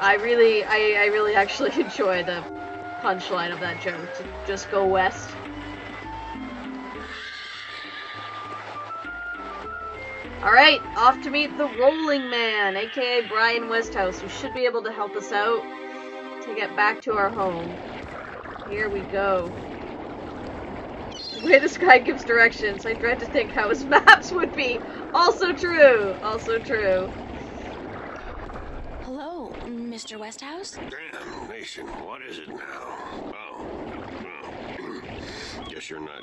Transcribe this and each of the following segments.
I really actually enjoy the punchline of that joke. To just go west. Alright, off to meet the Rolling Man, aka Brian Westhouse, who should be able to help us out to get back to our home. Here we go. The way this guy gives directions, I dread to think how his maps would be. Also true. Also true. Hello, Mr. Westhouse? Damn, Nation, what is it now? Oh. Guess you're not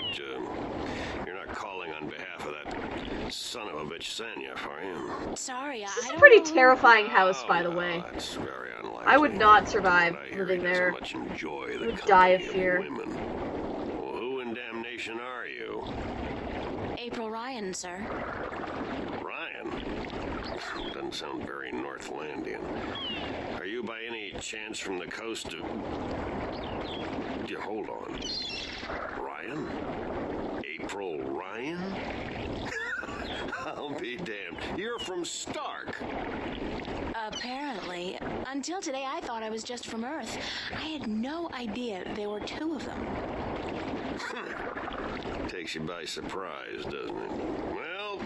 calling on behalf of that son of a bitch Sanya, are you? Sorry, This is a pretty terrifying house, by the way. That's very unlikely. I would not survive living there. Much enjoy the I would die of company fear. Women. Well, who in damnation are you? April Ryan, sir. Ryan? Doesn't sound very Northlandian. Are you by any chance from the coast of... Yeah, hold on. Ryan? April Ryan? I'll be damned. You're from Stark. Apparently. Until today, I thought I was just from Earth. I had no idea there were two of them. Takes you by surprise, doesn't it? Well,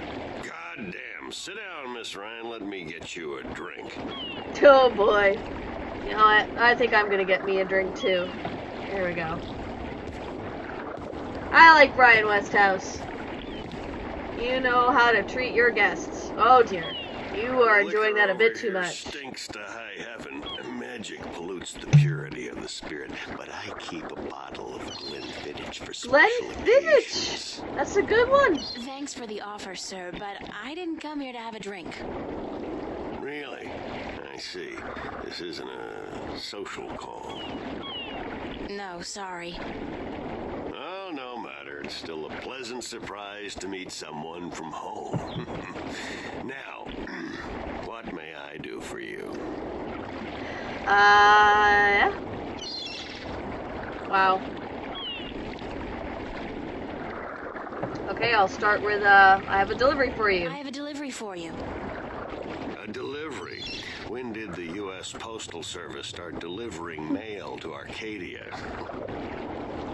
goddamn. Sit down, Miss Ryan. Let me get you a drink. Oh boy. You know what? I think I'm gonna get me a drink too. Here we go. I like Brian Westhouse. You know how to treat your guests. Oh dear. You are enjoying that a bit too much. Stinks to high heaven. Magic pollutes the purity of the spirit, but I keep a bottle of Glenfiddich for special occasions. Glenfiddich! That's a good one. Thanks for the offer, sir, but I didn't come here to have a drink. Really? I see. This isn't a social call. No, sorry. Oh, no matter. It's still a pleasant surprise to meet someone from home. Now, what may I do for you? Yeah. Wow. Okay, I'll start with, I have a delivery for you. I have a delivery for you. A delivery? When did the U.S. Postal Service start delivering mail to Arcadia?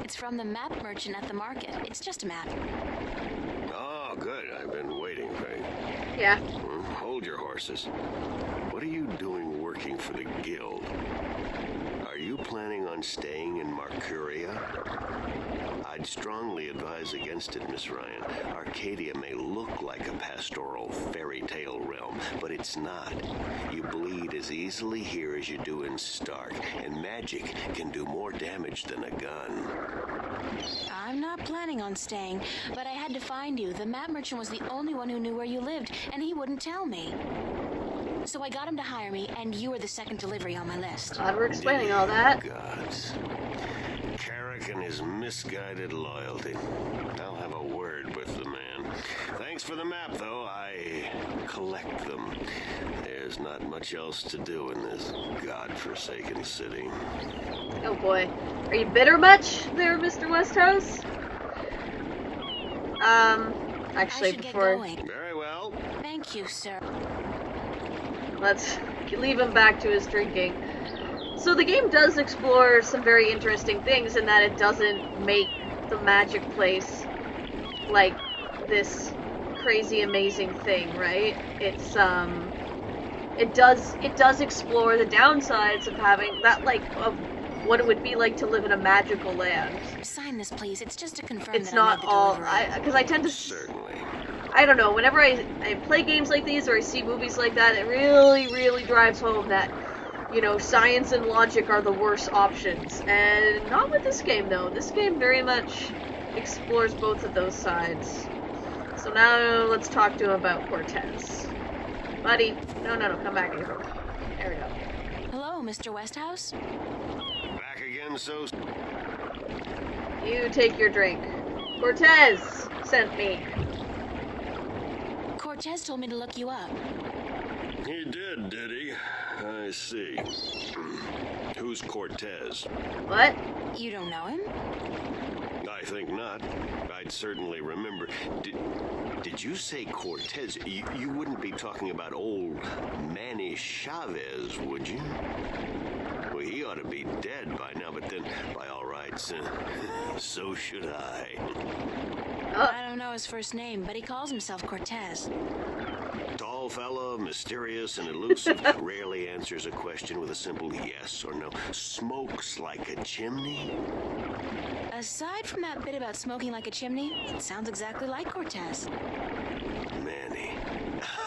It's from the map merchant at the market. It's just a map. Oh, good. I've been waiting for you. Yeah. Hold your horses. What are you doing working for the Guild? Are you planning on staying in Marcuria? I'd strongly advise against it, Miss Ryan. Arcadia may look like a pastoral fairy tale realm, but it's not. You bleed as easily here as you do in Stark, and magic can do more damage than a gun. I'm not planning on staying, but I had to find you. The map merchant was the only one who knew where you lived, and he wouldn't tell me. So I got him to hire me, and you were the second delivery on my list. Glad we're explaining all that. Gods. Carrick and his misguided loyalty. I'll have a word with the man. Thanks for the map, though. I collect them. There's not much else to do in this godforsaken city. Oh boy. Are you bitter much there, Mr. Westhouse? Actually, I should before... get going. Very well. Thank you, sir. Let's leave him back to his drinking. So the game does explore some very interesting things in that it doesn't make the magic place like this crazy amazing thing, right? It's it does explore the downsides of having that, like, of what it would be like to live in a magical land. Sign this, please. It's just to confirm It's that not I made the all delivery. because I tend to Certainly. I don't know, whenever I play games like these or I see movies like that, it really drives home that, you know, science and logic are the worst options. And not with this game, though. This game very much explores both of those sides. So now let's talk to him about Cortez. Buddy, no, come back here. There we go. Hello, Mr. Westhouse? Back again, so... You take your drink. Cortez sent me. Cortez told me to look you up. He did he? I see. Who's Cortez? What? You don't know him? I I think not. I'd certainly remember. Did you say Cortez? You wouldn't be talking about old Manny Chavez, would you? Well, he ought to be dead by now, but then, by all rights, so should I. I don't know his first name, but he calls himself Cortez. Tall fellow, mysterious and elusive, rarely answers a question with a simple yes or no. Smokes like a chimney. Aside from that bit about smoking like a chimney, it sounds exactly like Cortez. Manny.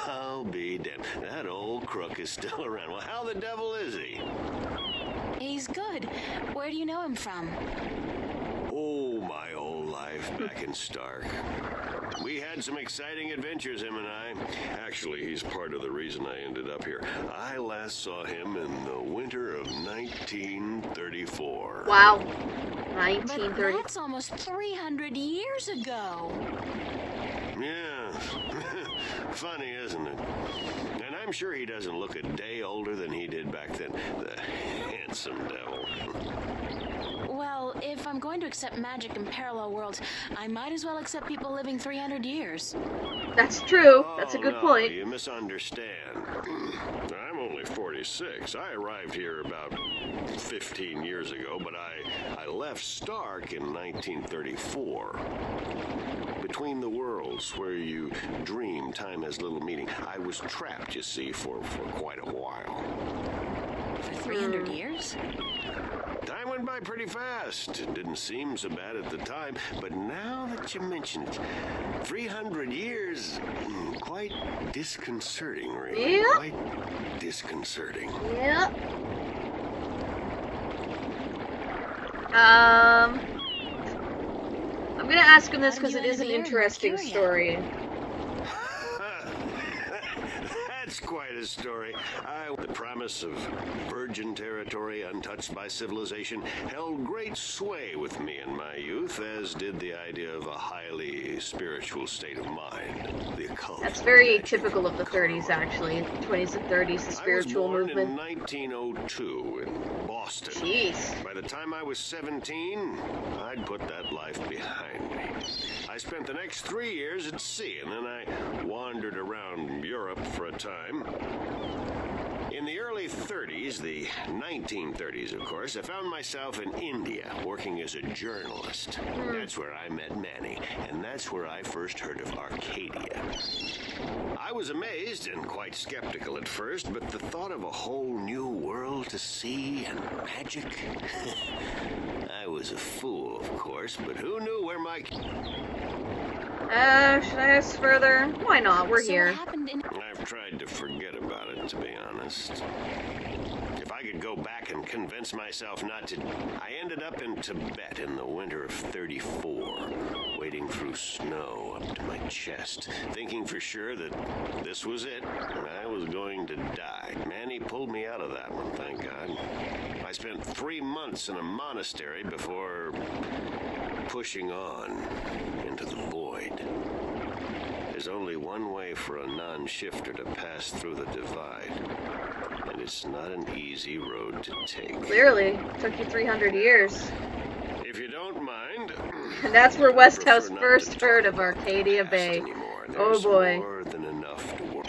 I'll be damned. That old crook is still around. Well, how the devil is he? He's good. Where do you know him from? Oh, my whole life back in Stark. We had some exciting adventures, him and I. Actually, he's part of the reason I ended up here. I last saw him in the winter of 1934. Wow. But 1930. that's almost 300 years ago. Yeah. Funny, isn't it? And I'm sure he doesn't look a day older than he did back then. The handsome devil. Well, if I'm going to accept magic in parallel worlds, I might as well accept people living 300 years. That's true. That's a good no, point. You misunderstand. I'm only 46. I arrived here about 15 years ago, but I left Stark in 1934. Between the worlds, where you dream time has little meaning, I was trapped, you see, for quite a while. For 300 years? Time went by pretty fast. It didn't seem so bad at the time, but now that you mention it, 300 years, quite disconcerting, really. Yep. Quite disconcerting. Yep. I'm gonna ask him this because it is an interesting story. That's quite a story. The promise of virgin territory untouched by civilization held great sway with me in my youth, as did the idea of a highly spiritual state of mind. The occult. That's very typical of the 30s, actually. The 20s and 30s, the spiritual I was born movement. in 1902 in Boston. Jeez. By the time I was 17, I'd put that life behind me. I spent the next 3 years at sea, and then I wandered around Europe for a time. In the early 30s, the 1930s, of course, I found myself in India working as a journalist. That's where I met Manny, and that's where I first heard of Arcadia. I was amazed and quite skeptical at first, but the thought of a whole new world to see and magic... I was a fool, of course, but who knew where my... Should I ask further? Why not? We're here. What happened in... I've tried to forget about it, to be honest. If I could go back and convince myself not to... I ended up in Tibet in the winter of 34, wading through snow up to my chest, thinking for sure that this was it, and I was going to die. Manny pulled me out of that one, thank God. I spent 3 months in a monastery before pushing on into the void. There's only one way for a non-shifter to pass through the divide, and it's not an easy road to take. Clearly. Took you 300 years. If you don't mind... And that's where I Westhouse prefer not first to heard talk of about Arcadia the past Bay. anymore. Oh There's boy. more than enough to work.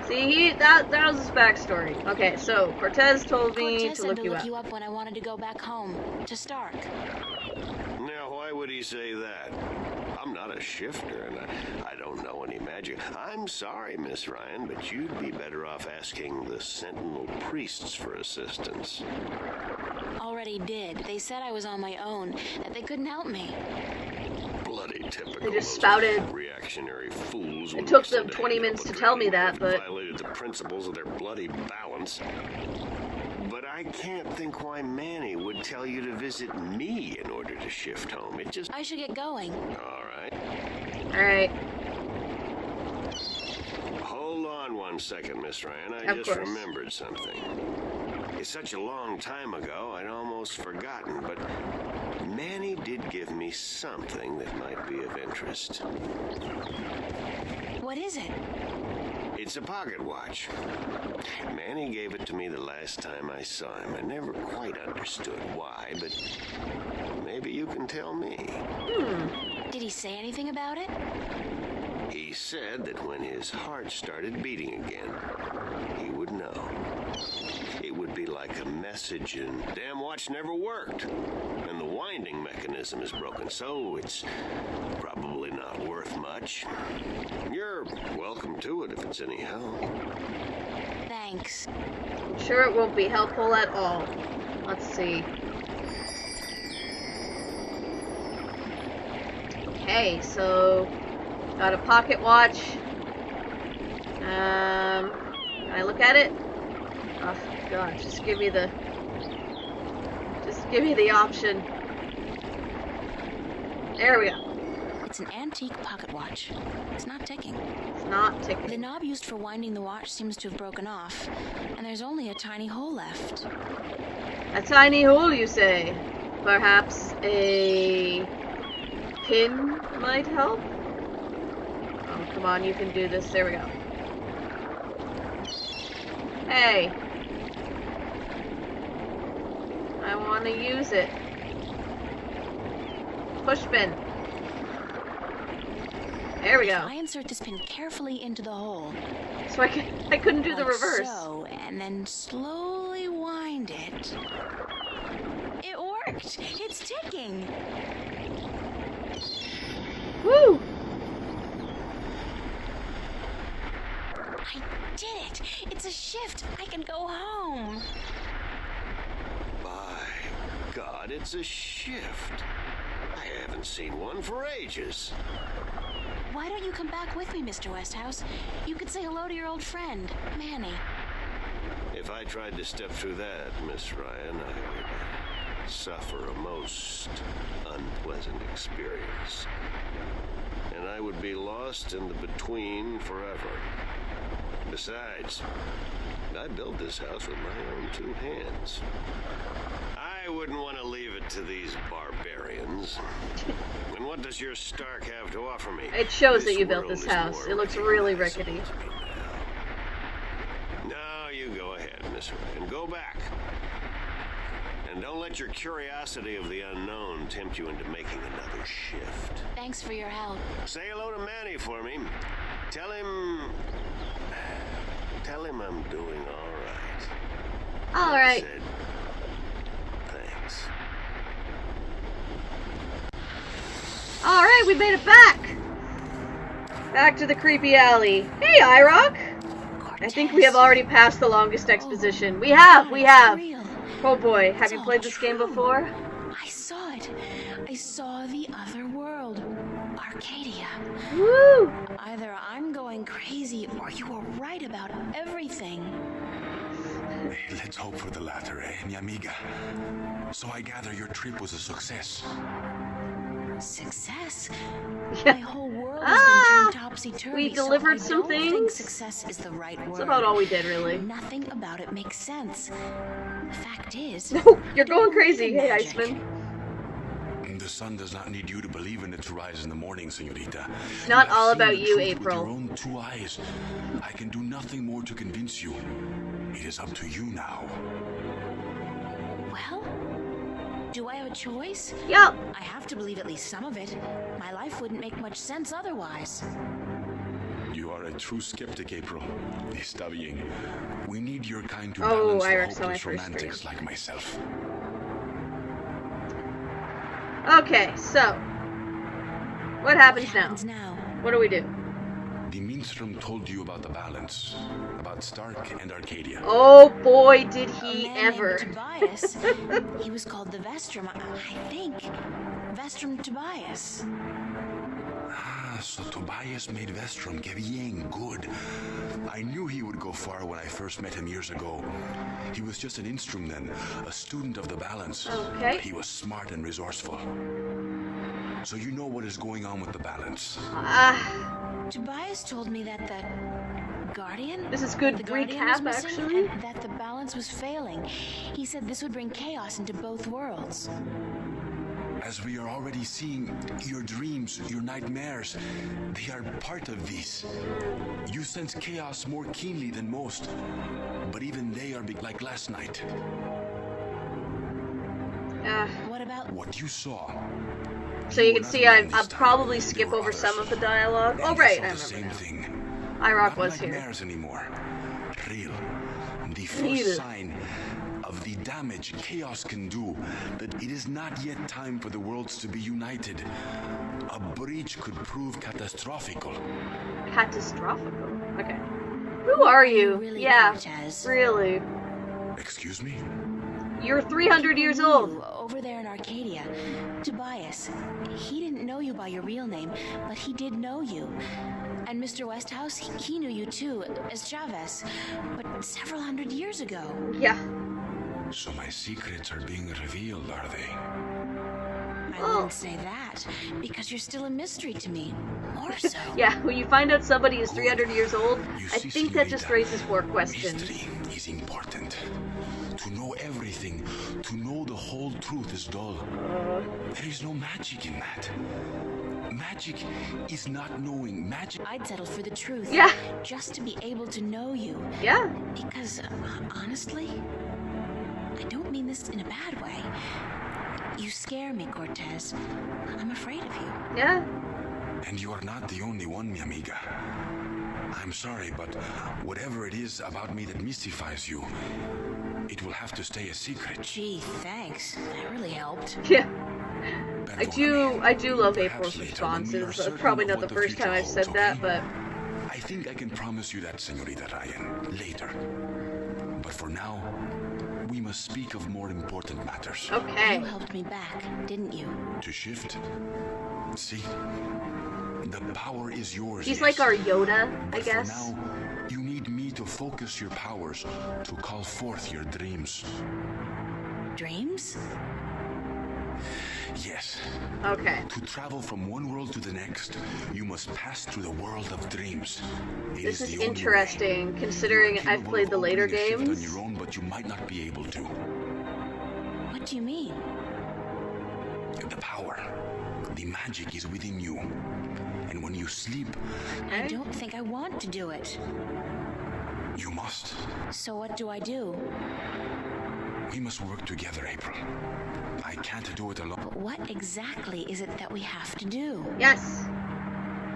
See, that was his backstory. Okay, so Cortez told me Cortez to said look to you look up. you up when I wanted to go back home, to Stark. Now, why would he say that? I'm not a shifter, and I don't know any magic. I'm sorry, Miss Ryan, but you'd be better off asking the Sentinel priests for assistance. Already did. They said I was on my own, that they couldn't help me. Bloody typical. They just those spouted. Reactionary fools. It took them 20 minutes to tell me that, but... Violated the principles of their bloody balance. But I can't think why Manny would tell you to visit me in order to shift home. It just... I should get going. All right. Alright. Hold on one second, Miss Ryan. I Of just course. remembered something. It's such a long time ago, I'd almost forgotten, but Manny did give me something that might be of interest. What is it? It's a pocket watch. Manny gave it to me the last time I saw him. I never quite understood why, but maybe you can tell me. Did he say anything about it? He said that when his heart started beating again, he would know. It would be like a message, and damn watch never worked. And the winding mechanism is broken, so it's probably not worth much. You're welcome to it if it's any help. Thanks. I'm sure it won't be helpful at all. Let's see. Okay, so got a pocket watch. Can I look at it? Oh god, just give me the option. There we go. It's an antique pocket watch. It's not ticking. It's not ticking. The knob used for winding the watch seems to have broken off, and there's only a tiny hole left. A tiny hole, you say? Perhaps a pin might help? Oh, come on, you can do this. There we go. Hey. I want to use it. Push pin. There we go. I insert this pin carefully into the hole. So I couldn't do the like reverse. So, and then slowly wind it. It worked! It's ticking! Woo! I did it! It's a shift! I can go home! My God, it's a shift. I haven't seen one for ages. Why don't you come back with me, Mr. Westhouse? You could say hello to your old friend, Manny. If I tried to step through that, Miss Ryan, I would suffer a most unpleasant experience. And I would be lost in the between forever. Besides, I built this house with my own two hands. I wouldn't want to leave it to these barbarians. And what does your Stark have to offer me? It shows that This you built world this is house. more It looks really recognizable rickety. to me now. No, you go ahead, Miss Ryan. Go back. And don't let your curiosity of the unknown tempt you into making another shift. Thanks for your help. Say hello to Manny for me. Tell him I'm doing all right. All Like I right. said, thanks. All right, we made it back. Back to the creepy alley. Hey, IROC. I think we have already passed the longest exposition. We have. Real. Oh boy, have It's you all played this game true. before? I saw it. I saw the other world. Arcadia. Woo! Either I'm going crazy or you were right about everything. Let's hope for the latter, mi amiga. So I gather your trip was a success. Success? Yeah. My whole world has been turned topsy-turvy. We delivered so I some don't think things. success is the right word. That's about all we did, really. Nothing about it makes sense. The fact is, No, you're I don't going believe crazy. in Hey, magic. Iceman. The sun does not need you to believe in it to rise in the morning, señorita. It's not You have all seen about the you, truth April. With your own two eyes. I can do nothing more to convince you. It is up to you now. Well, do I have a choice? Yup. I have to believe at least some of it. My life wouldn't make much sense otherwise. You are a true skeptic, April. Está bien. We need your kind to Oh, balance the Irex saw my hopeless first romantics stream. like myself. Okay, so what happens now? What do we do? The minstrum told you about the balance, about Stark and Arcadia. Oh boy, did he A man ever! named Tobias. He was called the Vestrum, I think. Vestrum Tobias. Ah, so Tobias made Vestrum. Que bien, good. I knew he would go far when I first met him years ago. He was just an instrum then, a student of the balance. Okay. But he was smart and resourceful. So you know what is going on with the balance. Tobias told me that the Guardian? This is good The Guardian was recap, missing, actually. and that the balance was failing. He said this would bring chaos into both worlds. As we are already seeing, your dreams, your nightmares, they are part of these. You sense chaos more keenly than most, but even they are big like last night. What about What you saw? So you can see I'll probably skip over some of the dialogue. Oh right, I remember now. IROC was here. Nightmares anymore. Real. The first sign of the damage chaos can do, that it is not yet time for the worlds to be united. A breach could prove catastrophical. Catastrophical? Okay. Who are you? really Yeah, Cortez? really. Excuse me? You're 300 years You, old. over there in Arcadia. Tobias. He didn't know you by your real name, but he did know you. And Mr. Westhouse, he knew you too, as Chavez, but several hundred years ago. Yeah. So my secrets are being revealed, are they? I wouldn't say that, because you're still a mystery to me. More so. Yeah, when you find out somebody is 300 years old, You I see, think that just señorita, raises more questions. Mystery is important. To know everything, to know the whole truth is dull. There is no magic in that. Magic is not knowing. Magic. I'd settle for the truth. Yeah. Just to be able to know you. Yeah. Because, honestly, I don't mean this in a bad way. You scare me, Cortez. I'm afraid of you. Yeah. And you are not the only one, mi amiga. I'm sorry, but whatever it is about me that mystifies you, it will have to stay a secret. Gee, thanks. That really helped. Yeah. I Perdóname. do love Perhaps April's later, when we are responses. certain Probably of not what the first time I've future said that, holds, but I think I can promise you that, Señorita Ryan, later. But for now, we must speak of more important matters. okay. You helped me back, didn't you? To shift? See? The power is yours. He's yes. like our Yoda, I But guess. for now, you need me to focus your powers, to call forth your dreams. Dreams? Yes. Okay. To travel from one world to the next, you must pass through the world of dreams. It This is the only way. interesting, You considering are I've capable played of the later opening a shift games. on your own, but you might not be able to. What do you mean? The power, the magic is within you. And when you sleep, I Okay. don't think I want to do it. you must. So what do I do? We must work together, April. I can't do it alone. But what exactly is it that we have to do? Yes.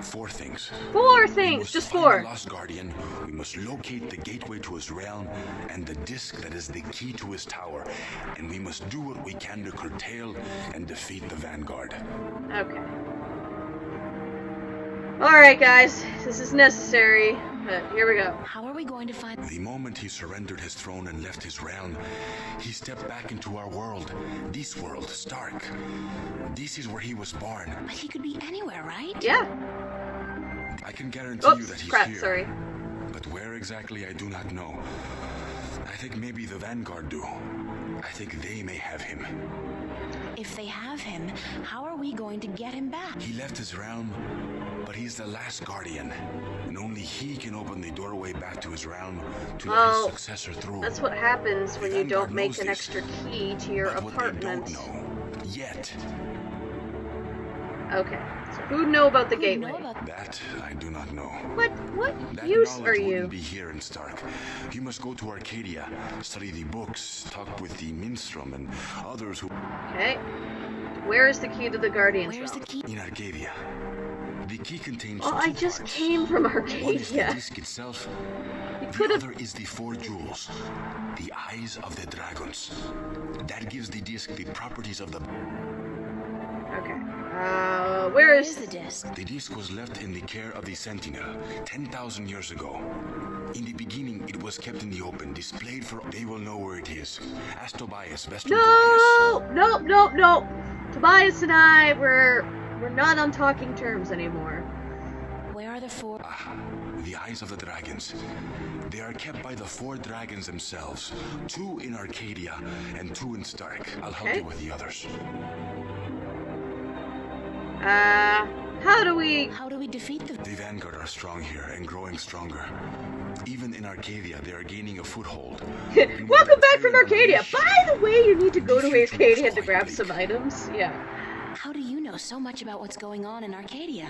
4 things. 4 We things, must just find 4. the lost guardian. We must locate the gateway to his realm and the disc that is the key to his tower. And we must do what we can to curtail and defeat the vanguard. Okay. Alright, guys. This is necessary, but here we go. How are we going to find... The moment he surrendered his throne and left his realm, he stepped back into our world. This world, Stark. This is where he was born. But he could be anywhere, right? Yeah. I can guarantee you that Oops, he's crap, here. sorry. But where exactly, I do not know. I think maybe the Vanguard do. I think they may have him. If they have him, how are we going to get him back? He left his realm, but he's the last guardian. And only he can open the doorway back to his realm to let Well, his successor through. That's what happens when The you Vanguard don't make knows an this, extra key to your but what they apartment. don't know, yet, Okay. So who know about the Who'd gateway? know about... that I do not know. What That use knowledge are wouldn't you? be here in Stark. You must go to Arcadia, study the books, talk with the minstrel and others who... Okay. Where is the key to the Guardian's Where's the realm? key? In Arcadia. The key contains Oh, I two just parts. came from One is the Arcadia. disc itself. You The could have. other is the 4 jewels. The eyes of the dragons. That gives the disc the properties of the... Okay. Where Where is is the disc? The disc was left in the care of the Sentinel 10,000 years ago. In the beginning, it was kept in the open, displayed for... They will know where it is. Ask Tobias, Vestron Tobias. No. Tobias and I, we're not on talking terms anymore. Where are the 4? The eyes of the dragons. They are kept by the 4 dragons themselves. 2 in Arcadia and 2 in Stark. I'll help Okay. you with the others. How do we... How do we defeat the... The Vanguard are strong here and growing stronger. Even in Arcadia, they are gaining a foothold. And with Welcome that back from iron on Arcadia! leash, By the way, you need to go the to future Arcadia looks to quite grab bleak. some items. Yeah. How do you know so much about what's going on in Arcadia?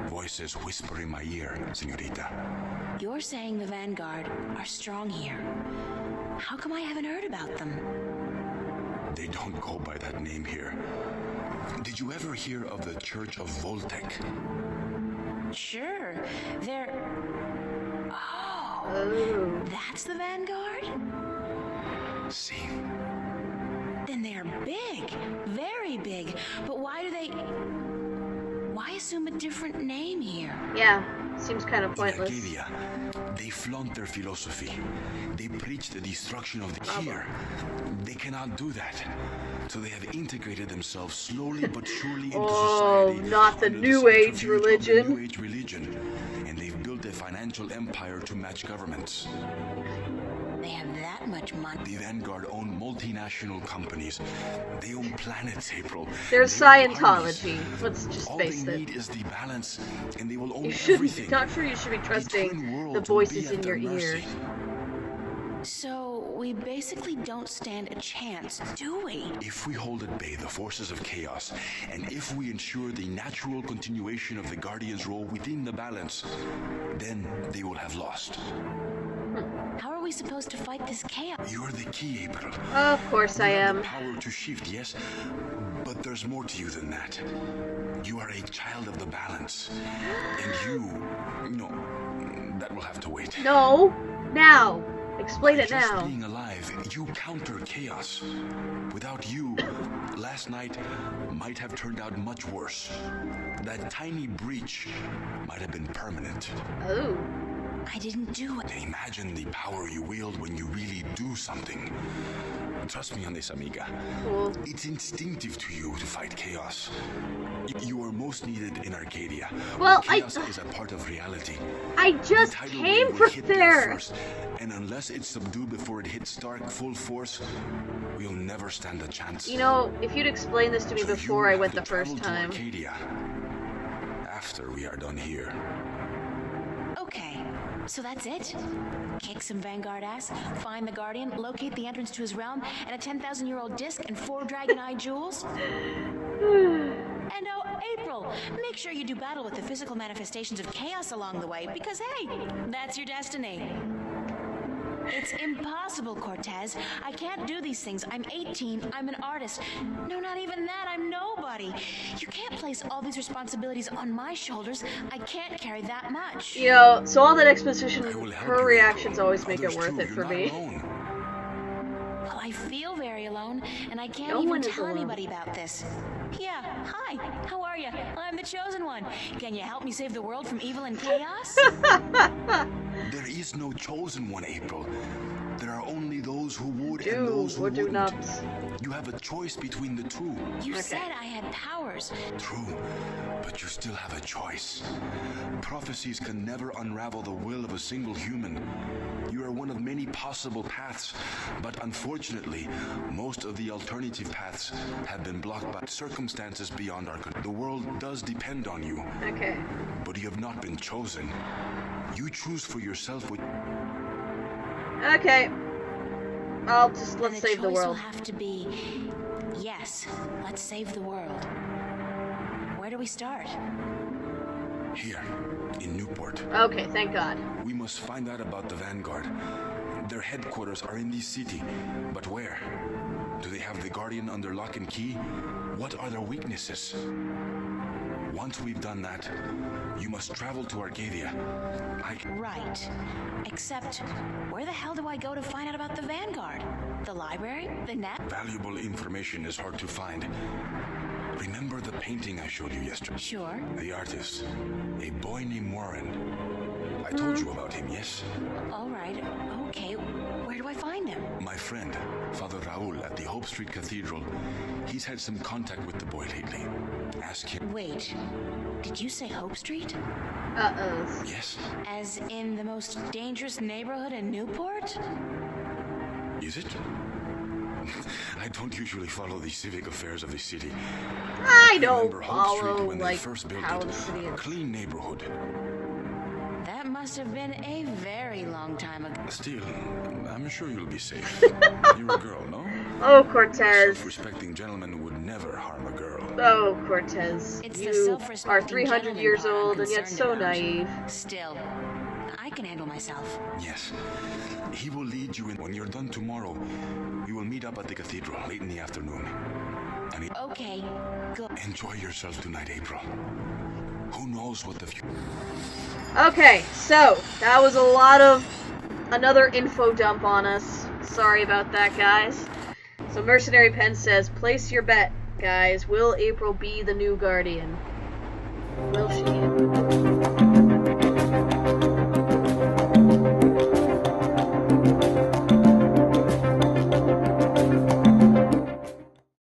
Voices whisper in my ear, señorita. You're saying the Vanguard are strong here. How come I haven't heard about them? They don't go by that name here. Did you ever hear of the Church of Voltec? Sure. They're... Oh. That's the Vanguard? See. Then they're big. Very big. But why do they... Why assume a different name here? Yeah, seems kind of pointless. In Arcadia, they flaunt their philosophy. They preach the destruction of the here. They cannot do that. So they have integrated themselves slowly but surely into society. Oh, not the New Age religion. New Age religion. And they've built a financial empire to match governments. They have that much money. The Vanguard own multinational companies. They own planets, April. There's They own Scientology. armies. Let's just All face they it. need is the balance, and they will own You shouldn't. everything. Not sure you should be They trusting turn the worlds will voices be in at your their mercy. ears. So we basically don't stand a chance, do we? If we hold at bay the forces of chaos, and if we ensure the natural continuation of the Guardian's role within the balance, then they will have lost. How are we supposed to fight this chaos? You're the key, April. Of course I You have am. the power to shift, yes, but there's more to you than that. You are a child of the balance, and you... No, that will have to wait. No, now. Explain it Just now. being alive, you counter chaos. Without you, last night might have turned out much worse. That tiny breach might have been permanent. Oh. I didn't do it. Imagine the power you wield when you really do something. Trust me on this, amiga. Cool. It's instinctive to you to fight chaos. You are most needed in Arcadia. Well, chaos is a part of reality. I just The tidal came wave will from hit there. first, and unless it's subdued before it hits Stark full force, we'll never stand a chance. You know, if you'd explained this to me So before you I have went to the first travel to time. Arcadia after we are done here. Okay, so that's it? Kick some Vanguard ass, find the Guardian, locate the entrance to his realm, and a 10,000-year-old disc and 4 dragon-eye jewels? And oh, April, make sure you do battle with the physical manifestations of chaos along the way, because hey, that's your destiny. It's impossible, Cortez. I can't do these things. I'm 18. I'm an artist. No, not even that. I'm nobody. You can't place all these responsibilities on my shoulders. I can't carry that much. You know, so all that exposition, I will help her you, reactions April. always make it Others worth too. it for You're me. not alone. Well, I feel very alone, and I can't No even one is tell alone. anybody about this. Yeah, hi. How are you? I'm the chosen one. Can you help me save the world from evil and chaos? There is no chosen one, April. There are only those who would and Do those who or do wouldn't. not. You have a choice between the two. You Okay. said I had powers. True, but you still have a choice. Prophecies can never unravel the will of a single human. You are one of many possible paths, but unfortunately, most of the alternative paths have been blocked by circumstances beyond our control. The world does depend on you, Okay. but you have not been chosen. You choose for yourself what... Okay. Let's And save the choice will world. have to be, yes, let's save the world. Where do we start? Here, in Newport. Okay, thank God. We must find out about the Vanguard. Their headquarters are in this city, but where? Do they have the Guardian under lock and key? What are their weaknesses? Once we've done that, you must travel to Arcadia. Right. Except, where the hell do I go to find out about the Vanguard? The library? The net? Valuable information is hard to find. Remember the painting I showed you yesterday? Sure. The artist, a boy named Warren. I told you about him, yes? All right. Okay. Where do I find him? My friend, Father Raul at the Hope Street Cathedral. He's had some contact with the boy lately. Ask him. Wait. Did you say Hope Street? Uh-oh. Yes? As in the most dangerous neighborhood in Newport? Is it? I don't usually follow the civic affairs of the city. I don't remember Hope Street follow, when they like, first built how it. the city A is. clean neighborhood. That must have been a very long time ago. Still, I'm sure you'll be safe. You're a girl, no? Oh, Cortez. Self-respecting gentlemen would never harm a girl. Oh, Cortez, It's the you self-respecting are 300 gentleman years part I'm old and yet concerned so about. naive. Still, I can handle myself. Yes. He will lead you in. When you're done tomorrow, we will meet up at the cathedral late in the afternoon. And Okay, go. enjoy yourself tonight, April. Who knows what the future... Okay, so, that was a lot of another info dump on us. Sorry about that, guys. So Mercenary Pen says, place your bet, guys. Will April be the new Guardian? Will she?